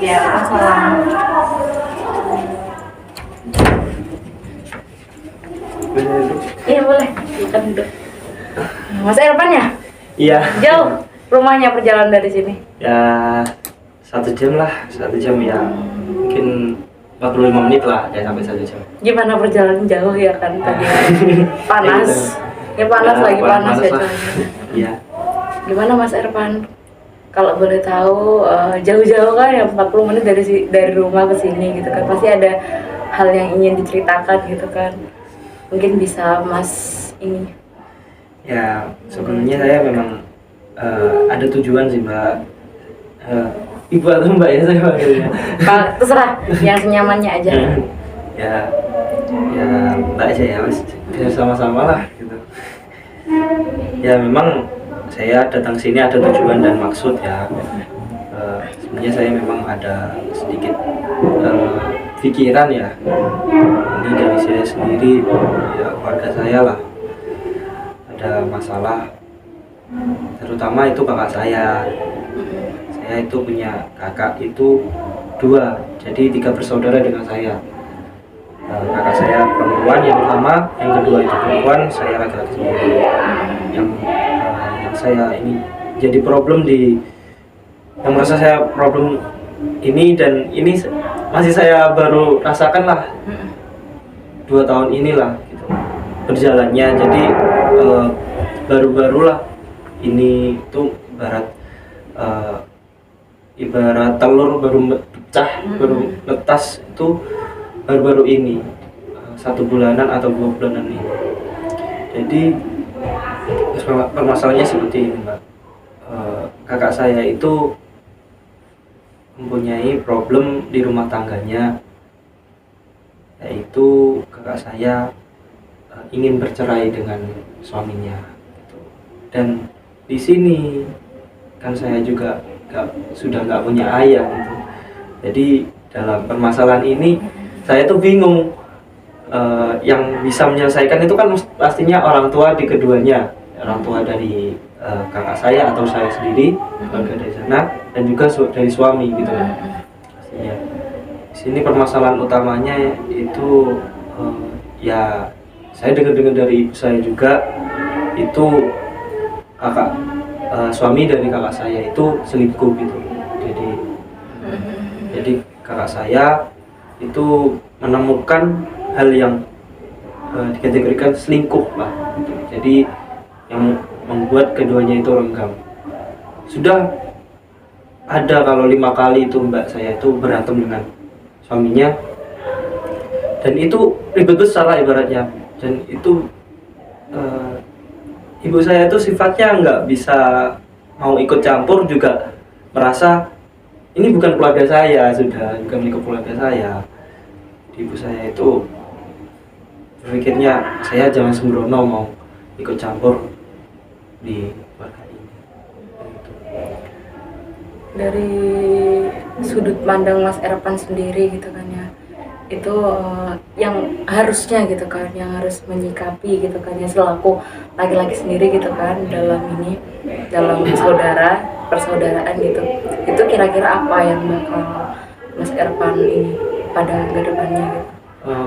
Ya, masalah. Iya boleh, kita duduk. Mas Irfan ya? Iya. Jauh rumahnya perjalanan dari sini? Ya 1 jam lah, 1 jam ya. Mungkin 45 menit lah, ya sampai 1 jam. Gimana perjalanan jauh ya kan tadi? Panas. Ya panas Ya, lagi panas ya lah. cuacanya. Iya. Gimana Mas Irfan? Kalau boleh tahu jauh-jauh kan ya 40 menit dari rumah ke sini gitu kan. Pasti ada hal yang ingin diceritakan gitu kan. Mungkin bisa Mas ini. Ya sebenarnya saya memang ada tujuan sih Mbak. Ibu atau Mbak ya saya panggilnya. Pak, terserah yang senyamannya aja. ya Mbak aja ya Mas. Biar sama-sama lah gitu. Ya memang saya datang sini ada tujuan dan maksud ya. Sebenarnya saya memang ada sedikit pikiran ya. Ini dari saya sendiri, ya keluarga saya lah. Ada masalah, terutama itu kakak saya. Saya itu punya kakak itu 2, jadi 3 bersaudara dengan saya. Kakak saya perempuan yang pertama, yang kedua itu perempuan, saya laki-laki sendiri. Yang saya ini jadi problem yang merasa saya problem ini, dan ini masih saya baru rasakan lah 2 tahun inilah gitu berjalannya. Jadi baru-barulah ini tuh ibarat telur baru pecah, baru netas itu baru-baru ini 1 bulanan atau 2 bulanan ini. Jadi permasalahannya seperti ini Mbak. Kakak saya itu mempunyai problem di rumah tangganya, yaitu kakak saya ingin bercerai dengan suaminya gitu. Dan di sini kan saya juga sudah nggak punya ayah gitu. Jadi dalam permasalahan ini saya tuh bingung. Yang bisa menyelesaikan itu kan pastinya orang tua di keduanya, orang tua dari kakak saya atau saya sendiri, keluarga dari sana, dan juga dari suami gitu kan. Pastinya di sini permasalahan utamanya itu ya saya dengar dari ibu saya juga, itu kakak suami dari kakak saya itu selingkuh gitu. Jadi kakak saya itu menemukan hal yang dikategorikan selingkuh lah gitu. Jadi yang membuat keduanya itu renggang. Sudah ada kalau 5 kali itu mbak saya itu berantem dengan suaminya, dan itu ribet besar lah ibaratnya. Dan itu ibu saya itu sifatnya nggak bisa mau ikut campur, juga merasa ini bukan keluarga saya, sudah bukan milik keluarga saya. Ibu saya itu berpikirnya saya jangan sembrono mau ikut campur di keluarga ini. Dari sudut pandang Mas Irfan sendiri gitu kan ya, itu yang harusnya gitu kan, yang harus menyikapi gitu kan ya selaku laki-laki sendiri gitu kan dalam persaudaraan gitu. Itu kira-kira apa yang bakal Mas Irfan ini pada kedepannya gitu?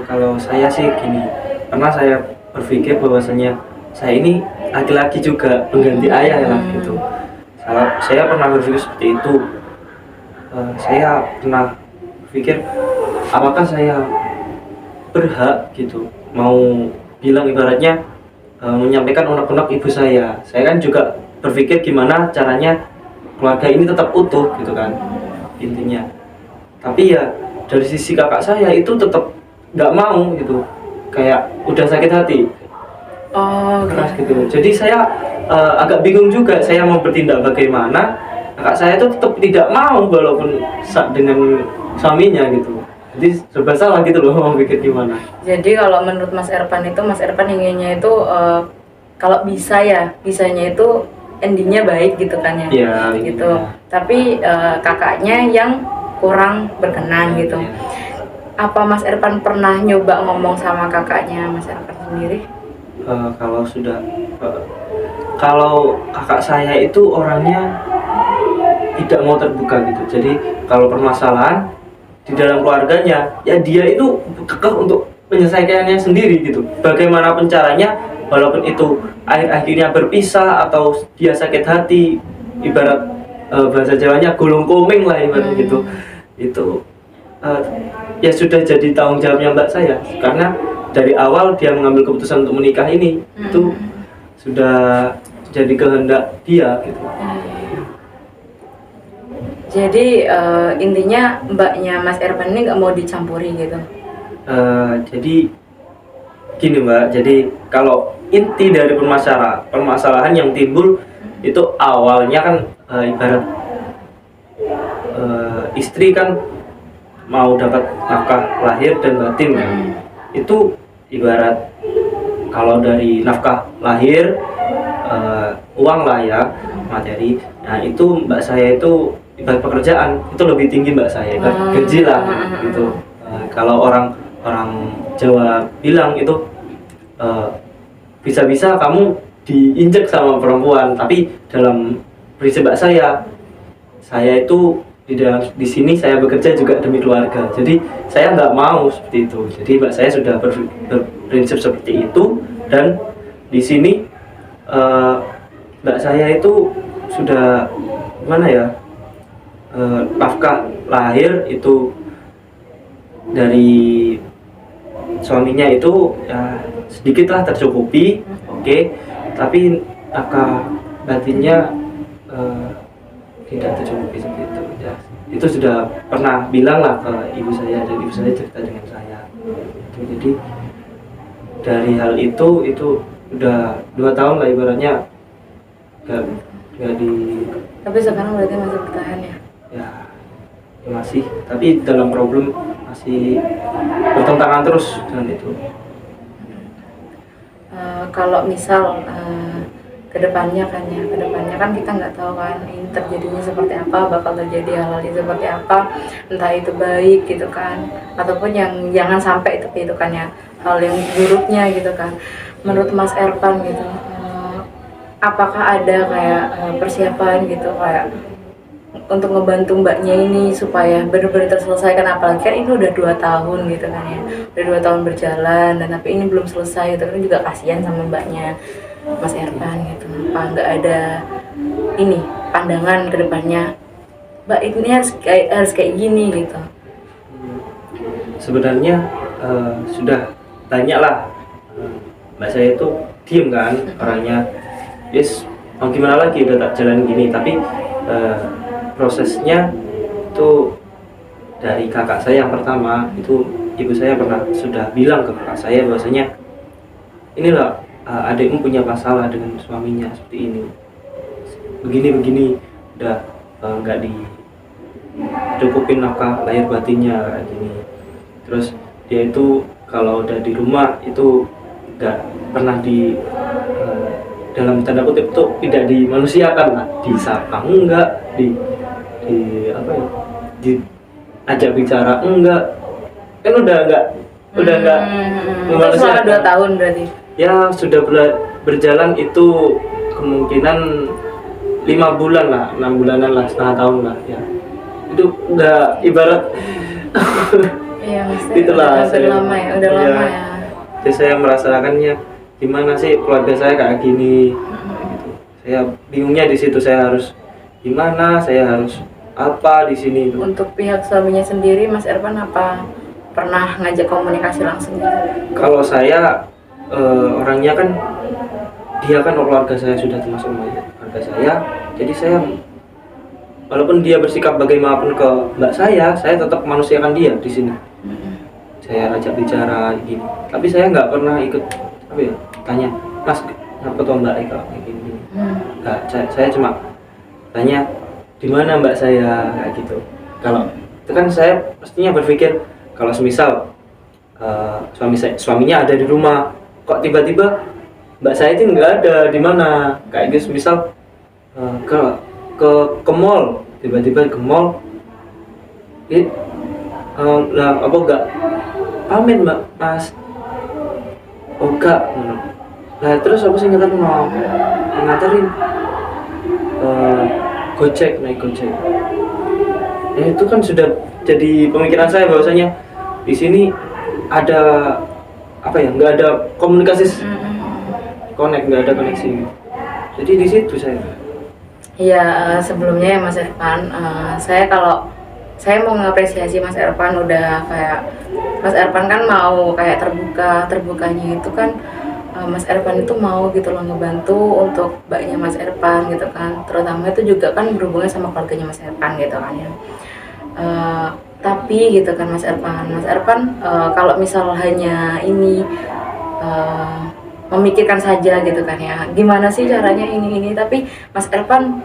Kalau saya sih gini, pernah saya berpikir bahwasanya saya ini laki-laki juga pengganti ayah lah gitu. Saya pernah berpikir seperti itu. Saya pernah berpikir apakah saya berhak gitu mau bilang ibaratnya menyampaikan unek-unek ibu saya. Saya kan juga berpikir gimana caranya keluarga ini tetap utuh gitu kan intinya. Tapi ya dari sisi kakak saya itu tetap nggak mau gitu, kayak udah sakit hati. Keras gitu. Jadi saya agak bingung juga saya mau bertindak bagaimana. Kakak saya itu tetap tidak mau walaupun dengan suaminya gitu. Jadi serba salah gitu loh, mau pikir gimana. Jadi kalau menurut Mas Irfan itu, Mas Irfan inginnya itu kalau bisanya itu endingnya baik gitu kan ya. Iya gitu. Tapi kakaknya yang kurang berkenan gitu. Ya. Apa Mas Irfan pernah nyoba ngomong sama kakaknya Mas Irfan sendiri? Kalau kakak saya itu orangnya tidak mau terbuka gitu. Jadi kalau permasalahan di dalam keluarganya, ya dia itu kekeh untuk menyelesaikannya sendiri gitu. Bagaimanapun caranya, walaupun itu akhirnya berpisah atau dia sakit hati, ibarat bahasa Jawanya gulung komeng lah ibarat gitu. Itu ya sudah jadi tanggung jawabnya mbak saya, karena dari awal dia mengambil keputusan untuk menikah ini itu sudah jadi kehendak dia gitu. Jadi intinya mbaknya Mas Ervan ini nggak mau dicampuri gitu. Jadi gini mbak, jadi kalau inti dari permasalahan yang timbul itu awalnya kan ibarat istri kan mau dapat nafkah lahir dan batin kan. Itu ibarat kalau dari nafkah lahir uang lah ya, materi. Nah itu mbak saya itu ibarat pekerjaan itu lebih tinggi mbak saya, ibarat gaji lah gitu. Kalau orang Jawa bilang itu bisa-bisa kamu diinjek sama perempuan, tapi dalam prinsip mbak saya itu di sini saya bekerja juga demi keluarga, jadi saya nggak mau seperti itu. Jadi mbak saya sudah berprinsip seperti itu, dan di sini mbak saya itu sudah gimana ya, nafkah lahir itu dari suaminya itu ya sedikitlah tercukupi, oke. Tapi nafkah batinnya tidak tercukupi seperti itu ya. Itu sudah pernah bilang lah ke ibu saya, dan ibu saya cerita dengan saya itu. Jadi dari hal itu udah 2 tahun lah ibaratnya gak di. Tapi sekarang berarti masih bertahan ya? Ya masih, tapi dalam problem masih bertentangan terus dengan itu. Kalau misal kedepannya kan kita nggak tahu kan ini terjadinya seperti apa, bakal terjadi hal-hal yang seperti apa, entah itu baik gitu kan, ataupun yang jangan sampai itu kan ya, hal yang buruknya gitu kan. Menurut Mas Ervan gitu, apakah ada kayak persiapan gitu kayak untuk ngebantu mbaknya ini supaya benar-benar terselesaikan, apalagi kan ini udah 2 tahun gitu kan ya, udah 2 tahun berjalan dan tapi ini belum selesai gitu kan, juga kasihan sama mbaknya Mas Ervan gitu. Apa nggak ada ini pandangan ke depannya, mbak ini harus kayak gini gitu? Sebenarnya sudah banyak lah, mbak saya itu diem kan orangnya, yes mau gimana lagi udah tak jalan gini. Tapi prosesnya itu dari kakak saya yang pertama itu, ibu saya sudah bilang ke kakak saya bahwasanya inilah adikmu punya masalah dengan suaminya seperti ini, begini udah nggak dicukupin nafkah lahir batinnya kayak gini. Terus dia itu kalau udah di rumah itu nggak pernah dalam tanda kutip tuh tidak dimanusiakan lah, disapa enggak, diajak bicara enggak, kan udah enggak Itu selama 2 tahun berarti ya sudah berjalan itu kemungkinan 5 bulan lah, 6 bulanan lah, setengah tahun lah ya. Itu udah ibarat iya itulah lama ya. Jadi saya merasakannya gimana sih keluarga saya kayak gini gitu. Saya bingungnya di situ, saya harus gimana, saya harus apa di sini itu. Untuk pihak suaminya sendiri Mas Ervan apa pernah ngajak komunikasi langsung gitu? Kalau saya orangnya kan, dia kan keluarga saya sudah termasuk keluarga saya, jadi saya walaupun dia bersikap bagaimanapun ke mbak saya tetap manusiakan dia di sini. Saya ajak bicara gini, tapi saya nggak pernah ikut apa ya, tanya mas ngapa tuh mbak Eka kayak gini. Nggak, saya cuma tanya di mana mbak saya kayak gitu. Kalau itu kan saya pastinya berpikir kalau semisal suaminya ada di rumah, kok tiba-tiba mbak saya itu nggak ada di mana kayak gitu. Misal ke mall, tiba-tiba ke mall, lah apa enggak pamit mbak mas, oh enggak, lah terus aku sih mau nganterin Gojek, naik Gojek. Ya itu kan sudah jadi pemikiran saya bahwasanya di sini ada apa ya, nggak ada komunikasi nggak ada koneksi. Jadi di situ saya. Iya, sebelumnya ya Mas Ervan, saya mau mengapresiasi Mas Ervan udah kayak Mas Ervan kan mau kayak terbukanya itu kan Mas Ervan itu mau gitu loh ngebantu untuk mbaknya Mas Ervan gitu kan, terutama itu juga kan berhubungan sama keluarganya Mas Ervan gitu kan ya. Tapi gitu kan Mas Ervan kalau misal hanya ini memikirkan saja gitu kan ya, gimana sih caranya ini tapi Mas Ervan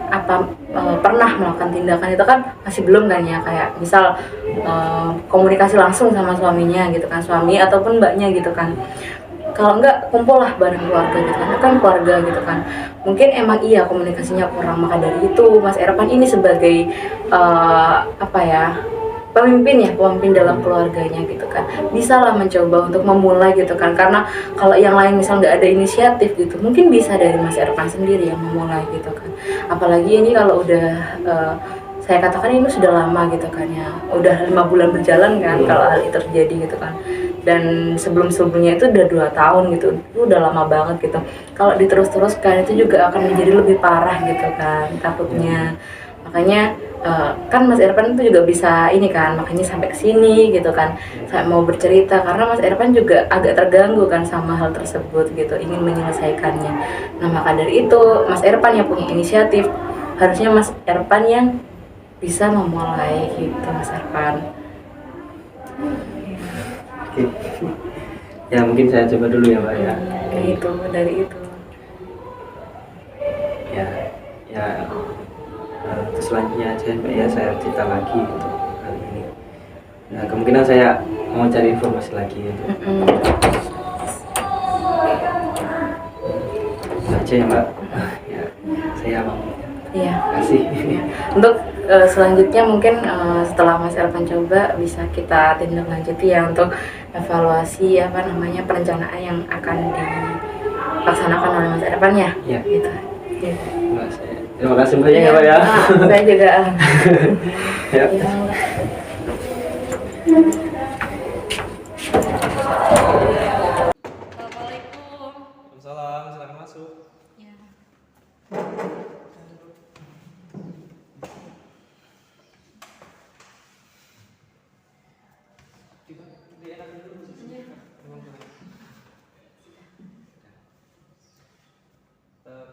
pernah melakukan tindakan itu kan masih belum kan ya, kayak misal komunikasi langsung sama suaminya gitu kan, suami ataupun mbaknya gitu kan, kalau enggak kumpul lah bareng keluarga gitu kan keluarga gitu kan, mungkin emang iya komunikasinya kurang, maka dari itu Mas Ervan ini sebagai pemimpin dalam keluarganya gitu kan, bisa lah mencoba untuk memulai gitu kan, karena kalau yang lain misal nggak ada inisiatif gitu, mungkin bisa dari Mas Ervan sendiri yang memulai gitu kan, apalagi ini kalau udah saya katakan ini sudah lama gitu kan ya, udah 5 bulan berjalan kan kalau hal itu terjadi gitu kan, dan sebelumnya itu udah 2 tahun gitu, itu udah lama banget gitu, kalau diterus-teruskan itu juga akan menjadi lebih parah gitu kan takutnya, makanya kan Mas Ervan itu juga bisa ini kan, makanya sampai ke sini gitu kan, saya mau bercerita karena Mas Ervan juga agak terganggu kan sama hal tersebut gitu, ingin menyelesaikannya. Nah maka dari itu Mas Ervan yang punya inisiatif, harusnya Mas Ervan yang bisa memulai gitu Mas Ervan. Oke. Ya mungkin saya coba dulu ya Mbak ya. Itu dari itu. Ya terus selanjutnya aja Mbak ya, saya cerita lagi untuk hal ini. Nah kemungkinan saya mau cari informasi lagi untuk aja ya Mbak. Ya saya mau. Iya. Kasih. Ya. Untuk selanjutnya mungkin setelah Mas Ervan coba bisa kita tindak lanjuti ya untuk evaluasi perencanaan yang akan dilaksanakan oleh Mas Ervan ya. Iya. Gitu. Ya. Terima kasih banyak ya Pak ya. Saya juga. Ya. Assalamualaikum. Waalaikumsalam, silakan masuk. Ya.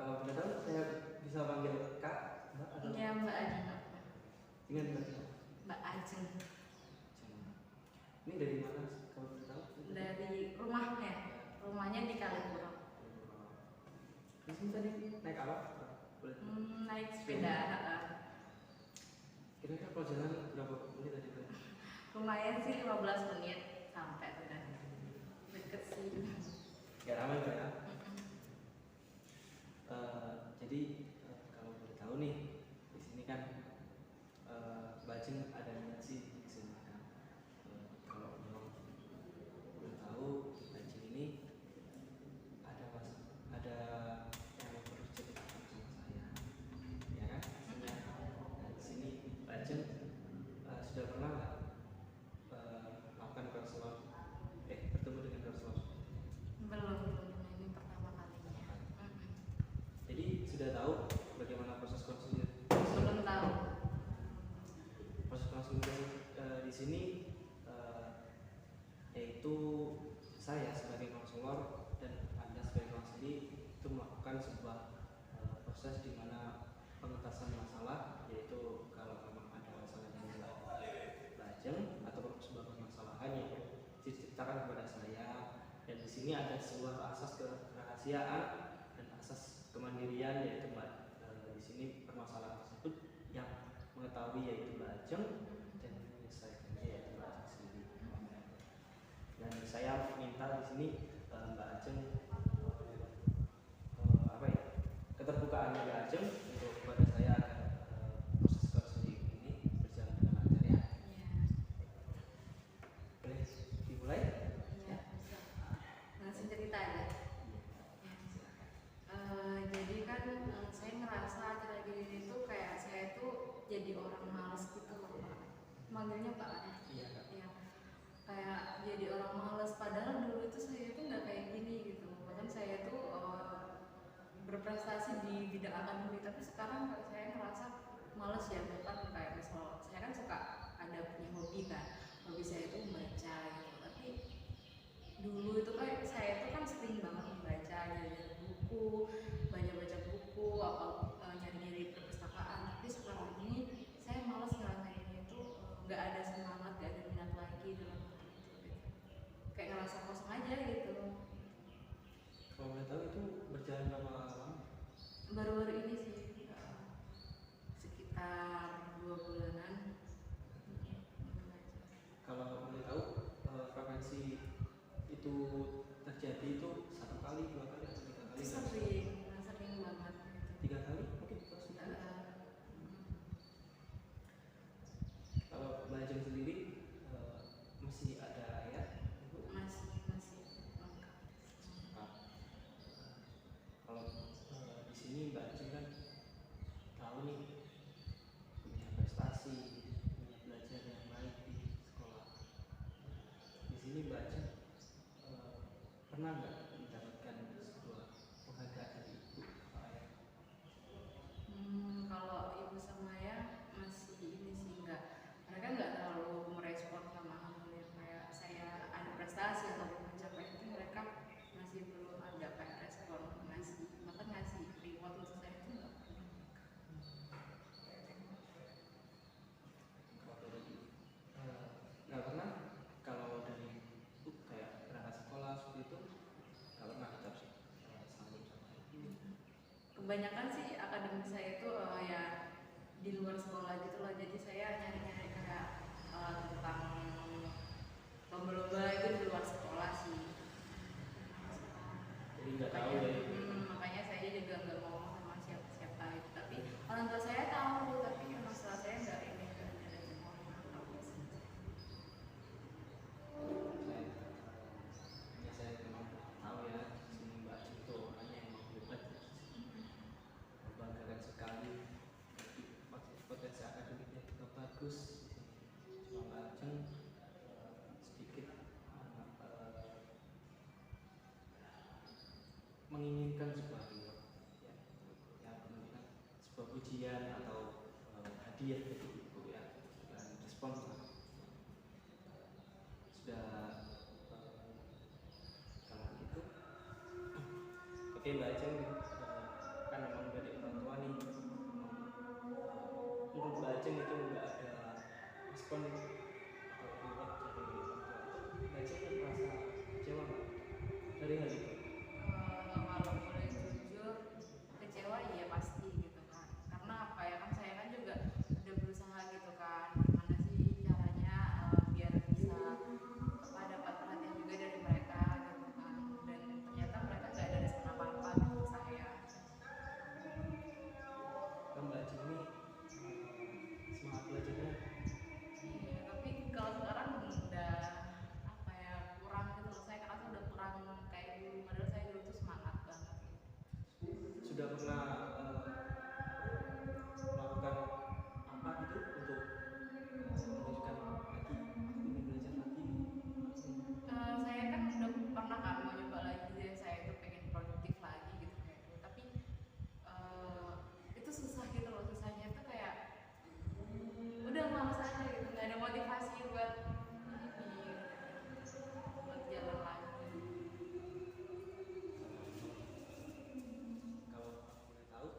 Kalau boleh tahu saya bisa panggil Kak, Mbak atau? Iya Mbak Ajeng. Ingat Mbak Ajeng. Ini dari mana kalau boleh tahu? Dari rumahnya. Rumahnya di Kalipuro. Di sini tadi naik apa? Boleh? Naik sepeda. Kira-kira kalau jalan berapa menit tadi Pak? Lumayan sih 15 menit sampai udah deket sih. Gak ramai Pak ya? Jadi kalau boleh tahu nih, di sini kan Mbak Ajeng ada niat sih di sini kan. Kalau memang boleh tahu Mbak Ajeng ini ada yang perlu ceritakan sama saya, ya kan? Nah, di sini Mbak Ajeng sudah pernah nggak melakukan konselor, bertemu dengan konselor? Belum, ini pertama kalinya. Jadi sudah tahu bagaimana proses konsultasi? Belum tahu. Proses konsultasi di sini yaitu saya sebagai konselor dan Anda sebagai konselor itu melakukan sebuah proses di mana pengentasan masalah, yaitu kalau memang ada masalah yang Ajeng atau sebuah permasalahan yang diceritakan kepada saya, dan di sini ada sebuah asas kerahasiaan dan asas kemandirian, yaitu di sini permasalahan tersebut yang mengetahui yaitu Mbak Ajeng dan menyelesaikannya yaitu Mbak Ajeng sendiri. Dan saya minta di sini Mbak Ajeng keterbukaan Mbak Ajeng untuk kepada saya agar proses konseling ini berjalan dengan lancar ya. Boleh dimulai? Iya, bisa. Langsung cerita ya. Jadi kan saya ngerasa akhir-akhir ini tuh kayak saya bidang akademik. Tapi sekarang saya ngerasa males ya, bahkan kayak misal saya kan suka ada punya hobi kan, hobi saya itu membaca gitu. Tapi dulu itu kan saya itu kan sering banget membaca, nyari buku, baca buku, apa nyari-nyari perpustakaan. Tapi sekarang ini saya malas ngelakuinnya itu, nggak ada semangat, nggak ada minat lagi dalam hal itu gitu. Kayak ngerasa kosong aja gitu. Kalau boleh tahu itu berjalan lama-lama? Baru-baru ini sih, sekitar 2 bulanan. Kalau boleh tahu frekuensi itu terjadi itu 1 kali, 2 kali atau 3 kali? Sering banget gitu. 3 kali mungkin maksudnya. Kalau belajar sendiri masih ada ya? Masih lengkap. Kalau di sini Mbak Ajeng kan tahu nih punya prestasi, punya belajar yang baik di sekolah. Di sini Mbak Ajeng pernah nggak mendapatkan sebuah penghargaan dari ibu atau ayah? Kalau ibu sama ayah masih ini sih mereka nggak terlalu merespon sama hal yang kayak saya ada prestasi atau pencapaian itu, mereka masih belum ada kayak respon ngasih reward untuk saya itu nggak pernah. Nggak pernah. Kalau dari ibu kayak berangkat sekolah seperti itu nggak pernah ucap sambut sama ibu. Kebanyakan sih akademik saya itu ya di luar sekolah gitu loh, jadi saya nyari-nyari kayak tentang lomba-lomba itu di luar sekolah sih. Jadi nggak tahu ya. Makanya saya juga nggak ngomong sama siapa-siapa itu. Tapi orang tua saya tahu, tapi emang setelah saya nggak ada saya memang tahu ya sini Mbak Ajeng itu orangnya yang hebat, membanggakan sekali, potensi akademiknya juga bagus. Cuma Mbak Ajeng sedikit menginginkan sebuah reward, ya kemungkinan sebuah pujian atau hadiah dari ibu ya, dan respon sudah kalau begitu. Oke Mbak Ajeng, kan memang dari orang tua nih, menurut Mbak Ajeng itu nggak ada respon atau reward dari orang tua. Mbak Ajeng merasa kecewa nggak dari hal itu? Kalau boleh jujur, kecewa ya pasti gitu kan. Karena apa ya, kan saya kan juga udah berusaha gitu kan, gimana sih caranya biar bisa dapat perhatian juga dari mereka gitu kan. Dan ternyata mereka nggak ada respon apa-apa gitu ke saya. Kan Mbak Ajeng ini semangat belajarnya. Iya, tapi kalau sekarang udah apa ya, kurang gitu loh. Saya kerasa udah kurang kayak dulu. Padahal saya dulu tuh semangat banget. Sudah pernah melakukan apa gitu untuk menunjukkan lagi ingin belajar lagi? Saya kan udah pernah kan mau nyoba lagi, saya itu pengen produktif lagi gitu kayak dulu. Tapi itu susah gitu loh. Susahnya tuh kayak udah males aja gitu, nggak ada motivasi buat jalan lagi. Kalau aku boleh tahu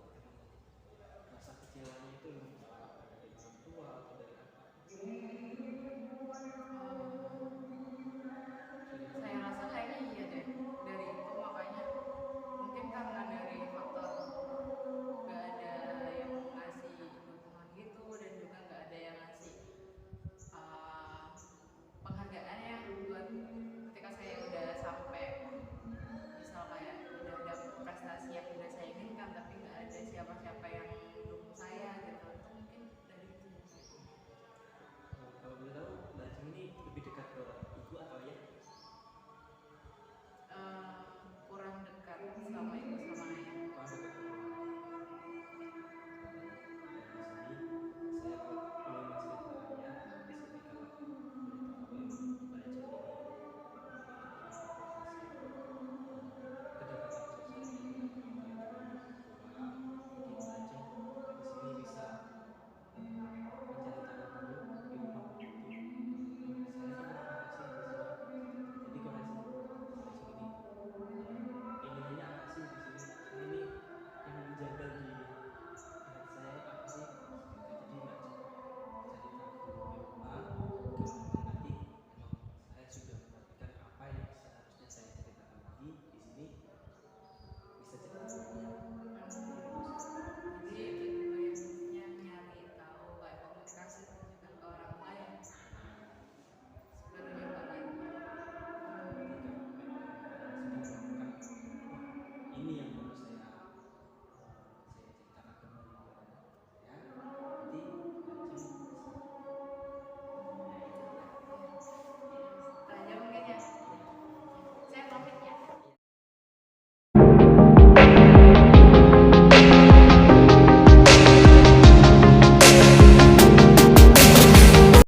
ini yang